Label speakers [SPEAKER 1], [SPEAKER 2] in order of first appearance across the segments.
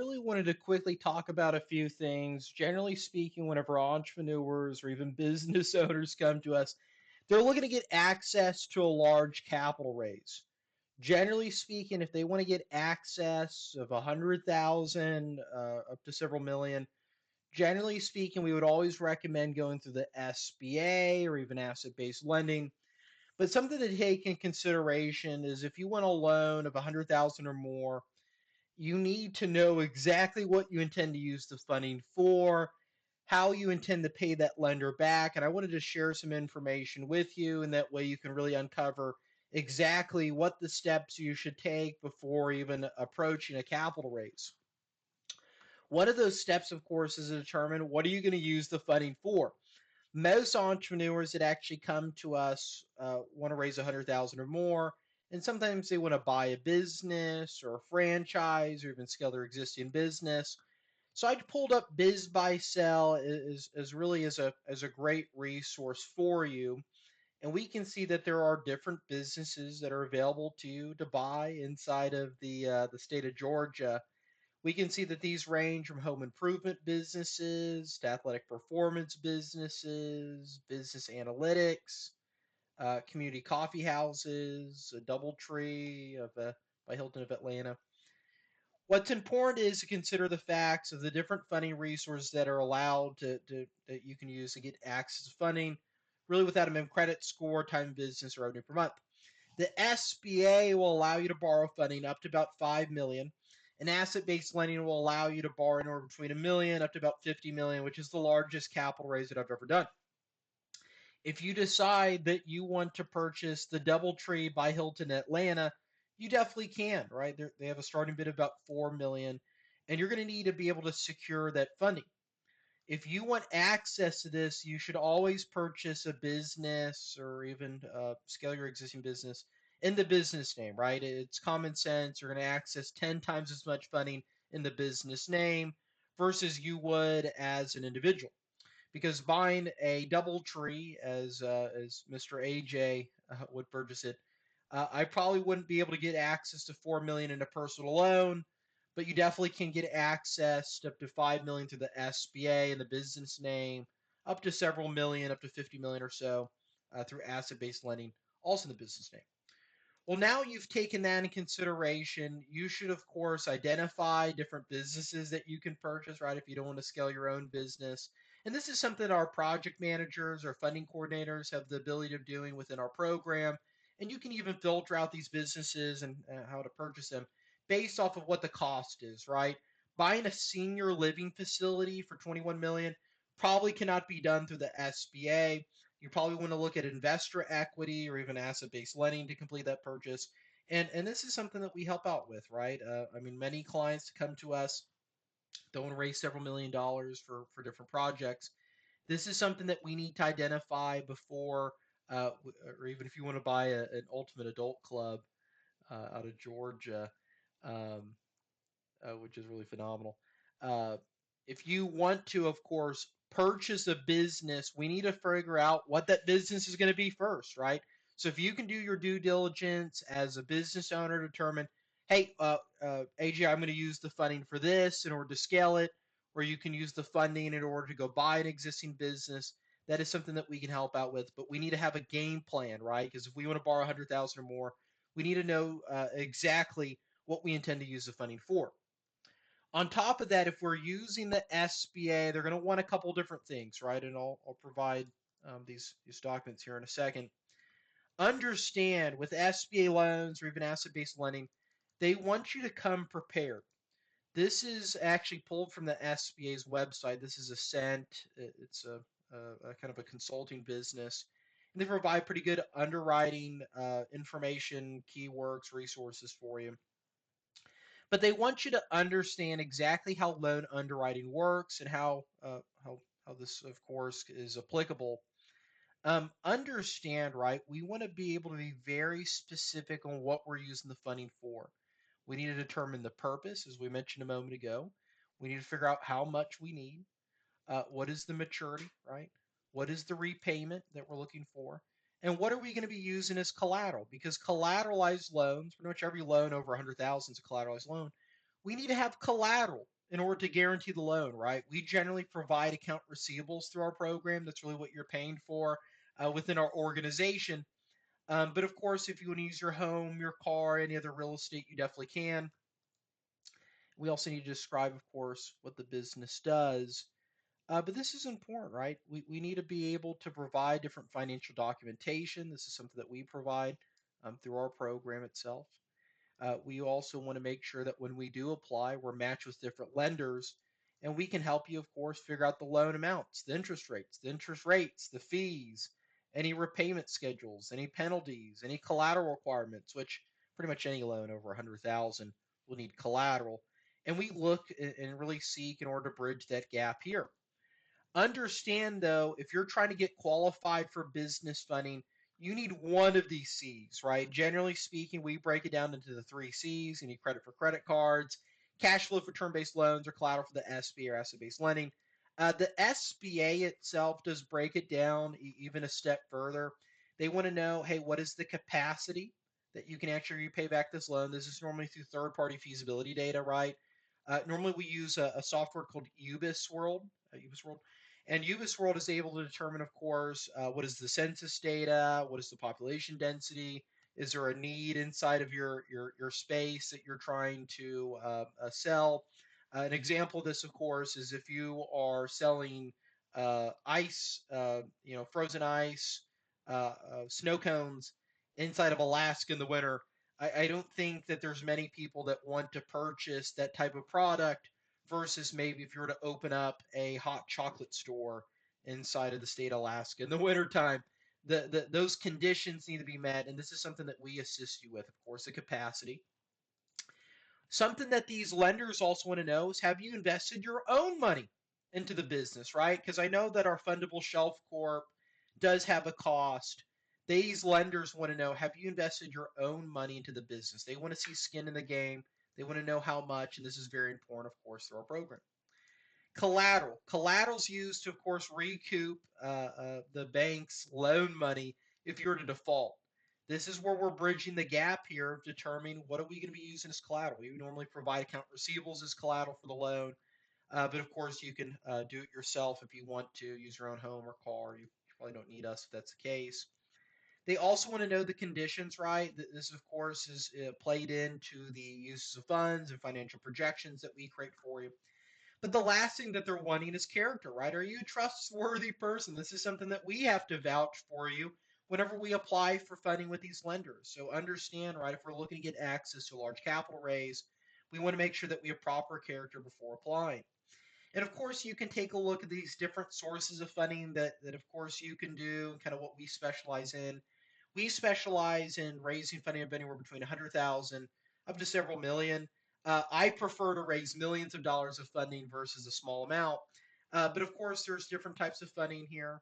[SPEAKER 1] really wanted to quickly talk about a few things. Generally speaking, whenever entrepreneurs or even business owners come to us, they're looking to get access to a large capital raise. Generally speaking, if they want to get access of 100,000 up to several million, generally speaking, we would always recommend going through the SBA or even asset-based lending. But something to take in consideration is if you want a loan of 100,000 or more, you need to know exactly what you intend to use the funding for, how you intend to pay that lender back. And I wanted to share some information with you, and that way you can really uncover exactly what the steps you should take before even approaching a capital raise. One of those steps, of course, is to determine what are you going to use the funding for. Most entrepreneurs that actually come to us want to raise 100,000 or more, and sometimes they want to buy a business or a franchise or even scale their existing business. So I pulled up Biz Buy Sell as really as a great resource for you, and we can see that there are different businesses that are available to you to buy inside of the state of Georgia. We can see that these range from home improvement businesses to athletic performance businesses, business analytics, community coffee houses, a DoubleTree by Hilton of Atlanta. What's important is to consider the facts of the different funding resources that are allowed that you can use to get access to funding, really without a minimum credit score, time of business, or revenue per month. The SBA will allow you to borrow funding up to about 5 million. And asset-based lending will allow you to borrow anywhere between a million up to about 50 million, which is the largest capital raise that I've ever done. If you decide that you want to purchase the DoubleTree by Hilton Atlanta, you definitely can, right? They have a starting bid of about 4 million, and you're going to need to be able to secure that funding. If you want access to this, you should always purchase a business or even scale your existing business in the business name, right? It's common sense. You're going to access 10 times as much funding in the business name versus you would as an individual. Because buying a DoubleTree, as Mr. AJ would purchase it, I probably wouldn't be able to get access to 4 million in a personal loan, but you definitely can get access to up to 5 million through the SBA in the business name, up to several million, up to 50 million or so through asset-based lending, also in the business name. Well, now you've taken that into consideration. You should, of course, identify different businesses that you can purchase, right? If you don't want to scale your own business. And this is something our project managers or funding coordinators have the ability of doing within our program. And you can even filter out these businesses and how to purchase them based off of what the cost is, right? Buying a senior living facility for 21 million probably cannot be done through the SBA. You probably want to look at investor equity or even asset-based lending to complete that purchase. And this is something that we help out with, right? I mean, many clients come to us don't want to raise several $1 million for different projects. This is something that we need to identify before, or even if you want to buy an ultimate adult club out of Georgia, um, which is really phenomenal. Uh, if you want to, of course, purchase a business, we need to figure out what that business is going to be first, right? So if you can do your due diligence as a business owner, determine, hey, AJ, I'm going to use the funding for this in order to scale it, or you can use the funding in order to go buy an existing business. That is something that we can help out with, but we need to have a game plan, right? Because if we want to borrow 100,000 or more, we need to know exactly what we intend to use the funding for. On top of that, if we're using the SBA, they're going to want a couple different things, right? And I'll provide these documents here in a second. Understand with SBA loans or even asset-based lending, they want you to come prepared. This is actually pulled from the SBA's website. This is Ascent. It's a kind of a consulting business. And they provide pretty good underwriting information, keywords, resources for you. But they want you to understand exactly how loan underwriting works and how this, of course, is applicable. Understand, right? We want to be able to be very specific on what we're using the funding for. We need to determine the purpose, as we mentioned a moment ago. We need to figure out how much we need. What is the maturity, right? What is the repayment that we're looking for? And what are we going to be using as collateral? Because collateralized loans, pretty much every loan over 100,000 is a collateralized loan. We need to have collateral in order to guarantee the loan, right? We generally provide account receivables through our program. That's really what you're paying for within our organization. But of course, if you want to use your home, your car, any other real estate, you definitely can. We also need to describe, of course, what the business does. But this is important, right? We need to be able to provide different financial documentation. This is something that we provide through our program itself. We also want to make sure that when we do apply, we're matched with different lenders, and we can help you, of course, figure out the loan amounts, the interest rates, the fees, any repayment schedules, any penalties, any collateral requirements, which pretty much any loan over 100,000 will need collateral. And we look and really seek in order to bridge that gap here. Understand though, if you're trying to get qualified for business funding, you need one of these C's, right? Generally speaking, we break it down into the three C's. You need credit for credit cards, cash flow for term based loans, or collateral for the SBA or asset based lending. The SBA itself does break it down even a step further. They want to know, hey, what is the capacity that you can actually repay back this loan? This is normally through third party feasibility data, right? Normally, we use a software called Ubis World, and Ubis World is able to determine, of course, what is the census data, what is the population density, is there a need inside of your space that you're trying to sell. An example of this, of course, is if you are selling ice, frozen ice, snow cones inside of Alaska in the winter. I don't think that there's many people that want to purchase that type of product versus maybe if you were to open up a hot chocolate store inside of the state of Alaska in the wintertime. Those conditions need to be met, and this is something that we assist you with, of course, the capacity. Something that these lenders also want to know is, have you invested your own money into the business, right? Because I know that our fundable shelf corp does have a cost. These lenders want to know, have you invested your own money into the business? They want to see skin in the game. They want to know how much, and this is very important, of course, through our program. Collateral. Collateral's used to, of course, recoup the bank's loan money if you were to default. This is where we're bridging the gap here of determining what are we going to be using as collateral. We normally provide account receivables as collateral for the loan, but of course you can do it yourself if you want to use your own home or car. You probably don't need us if that's the case. They also want to know the conditions, right? This, of course, is played into the uses of funds and financial projections that we create for you. But the last thing that they're wanting is character, right? Are you a trustworthy person? This is something that we have to vouch for you whenever we apply for funding with these lenders. So understand, right, if we're looking to get access to a large capital raise, we want to make sure that we have proper character before applying. And of course, you can take a look at these different sources of funding that of course, you can do, and kind of what we specialize in. We specialize in raising funding of anywhere between 100,000 up to several million. I prefer to raise millions of dollars of funding versus a small amount. But of course, there's different types of funding here.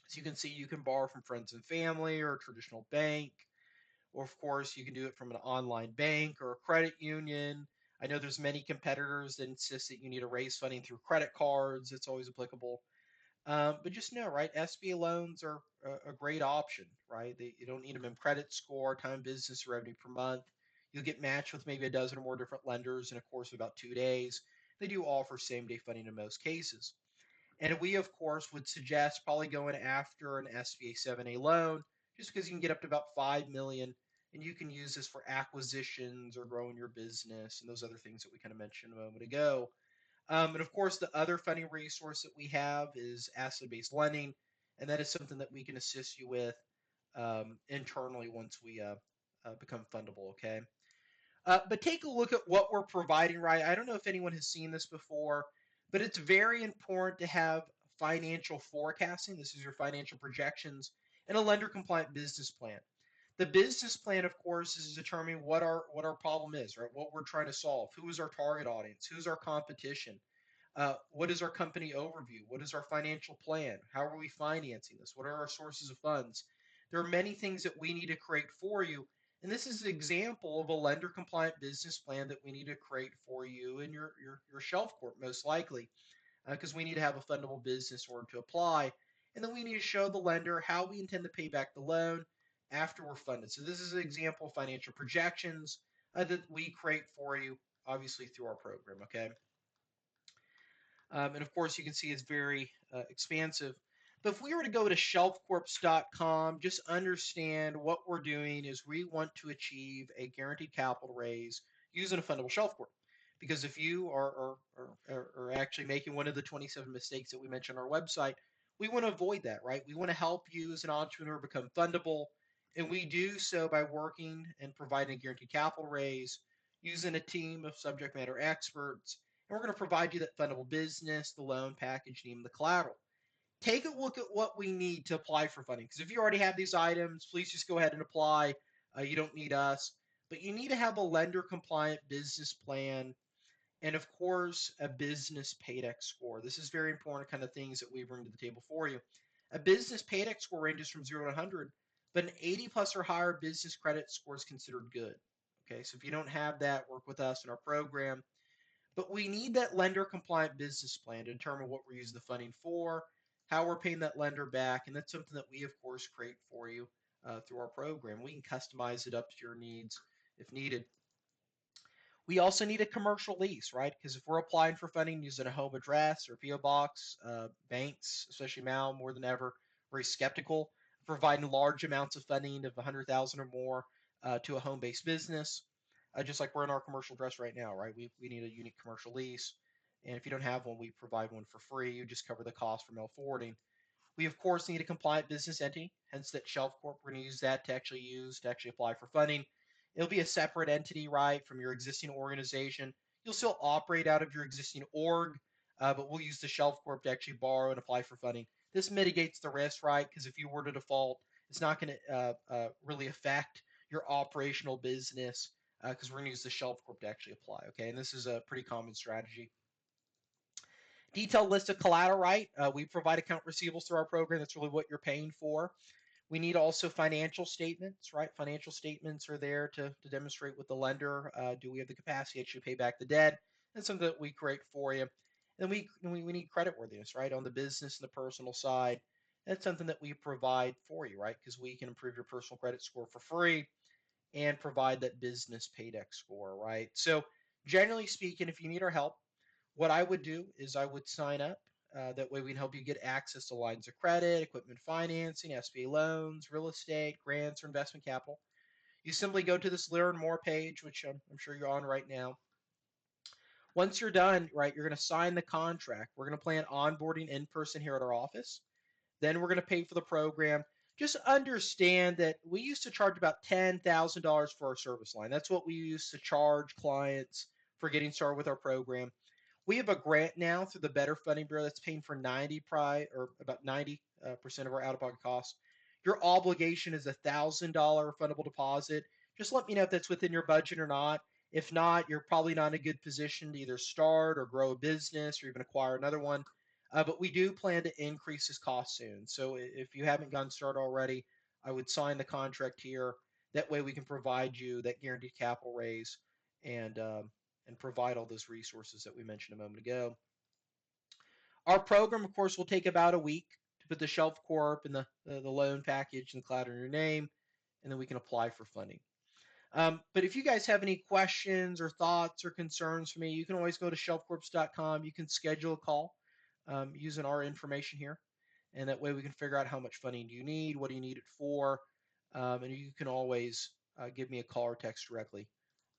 [SPEAKER 1] As you can see, you can borrow from friends and family or a traditional bank, or of course, you can do it from an online bank or a credit union. I know there's many competitors that insist that you need to raise funding through credit cards. It's always applicable. But just know, right? SBA loans are a great option, right? You don't need a minimum credit score, time business revenue per month. You'll get matched with maybe a dozen or more different lenders in a course of about 2 days. They do offer same day funding in most cases. And we, of course, would suggest probably going after an SBA 7A loan just because you can get up to about 5 million and you can use this for acquisitions or growing your business and those other things that we kind of mentioned a moment ago. And of course, the other funding resource that we have is asset based lending, and that is something that we can assist you with internally once we become fundable. Okay. But take a look at what we're providing, right? I don't know if anyone has seen this before, but it's very important to have financial forecasting. This is your financial projections and a lender compliant business plan. The business plan, of course, is determining what our problem is, right? What we're trying to solve. Who is our target audience? Who's our competition? What is our company overview? What is our financial plan? How are we financing this? What are our sources of funds? There are many things that we need to create for you. And this is an example of a lender compliant business plan that we need to create for you and your shelf corp, most likely, because we need to have a fundable business in order to apply. And then we need to show the lender how we intend to pay back the loan after we're funded. So this is an example of financial projections that we create for you, obviously through our program. Okay. And of course, you can see it's very expansive. But if we were to go to shelfcorps.com, just understand what we're doing is we want to achieve a guaranteed capital raise using a fundable shelf corp. Because if you are actually making one of the 27 mistakes that we mentioned on our website, we want to avoid that, right? We want to help you as an entrepreneur become fundable. And we do so by working and providing a guaranteed capital raise using a team of subject matter experts, and we're going to provide you that fundable business, the loan package, and even the collateral. Take a look at what we need to apply for funding. Because if you already have these items, please just go ahead and apply. You don't need us. But you need to have a lender compliant business plan and, of course, a business PAYDEX score. This is very important kind of things that we bring to the table for you. A business PAYDEX score ranges from 0 to 100, but an 80 plus or higher business credit score is considered good. Okay, so if you don't have that, work with us in our program. But we need that lender compliant business plan to determine what we're using the funding for, how we're paying that lender back, and that's something that we, of course, create for you through our program. We can customize it up to your needs if needed. We also need a commercial lease, right? Because if we're applying for funding using a home address or PO box, banks, especially now more than ever, very skeptical of providing large amounts of funding of 100,000 or more to a home-based business. Just like we're in our commercial address right now, right? We need a unique commercial lease, and if you don't have one, we provide one for free. You just cover the cost for mail forwarding. We of course need a compliant business entity, hence that Shelf Corp. We're going to use that to actually apply for funding. It'll be a separate entity, right, from your existing organization. You'll still operate out of your existing org, but we'll use the Shelf Corp to actually borrow and apply for funding. This mitigates the risk, right? Because if you were to default, it's not going to really affect your operational business because we're going to use the Shelf Corp to actually apply. Okay, and this is a pretty common strategy. Detailed list of collateral, right? We provide account receivables through our program. That's really what you're paying for. We need also financial statements, right? Financial statements are there to demonstrate with the lender, do we have the capacity to actually pay back the debt? That's something that we create for you. And we need creditworthiness, right? On the business and the personal side. That's something that we provide for you, right? Because we can improve your personal credit score for free and provide that business PAYDEX score, right? So generally speaking, if you need our help, what I would do is I would sign up. That way we can help you get access to lines of credit, equipment financing, SBA loans, real estate, grants, or investment capital. You simply go to this Learn More page, which I'm sure you're on right now. Once you're done, right, you're going to sign the contract. We're going to plan onboarding in person here at our office. Then we're going to pay for the program. Just understand that we used to charge about $10,000 for our service line. That's what we used to charge clients for getting started with our program. We have a grant now through the Better Funding Bureau that's paying for 90 or about 90% of our out-of-pocket costs. Your obligation is $1,000 refundable deposit. Just let me know if that's within your budget or not. If not, you're probably not in a good position to either start or grow a business or even acquire another one. But we do plan to increase this cost soon. So if you haven't gotten started already, I would sign the contract here. That way we can provide you that guaranteed capital raise and and provide all those resources that we mentioned a moment ago. Our program, of course, will take about a week to put the Shelf Corp and the loan package and cloud in your name, and then we can apply for funding. But if you guys have any questions or thoughts or concerns for me, you can always go to shelfcorps.com. You can schedule a call using our information here, and that way we can figure out how much funding do you need, what do you need it for, and you can always give me a call or text directly.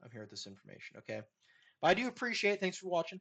[SPEAKER 1] I'm here with this information. Okay. But I do appreciate it. Thanks for watching.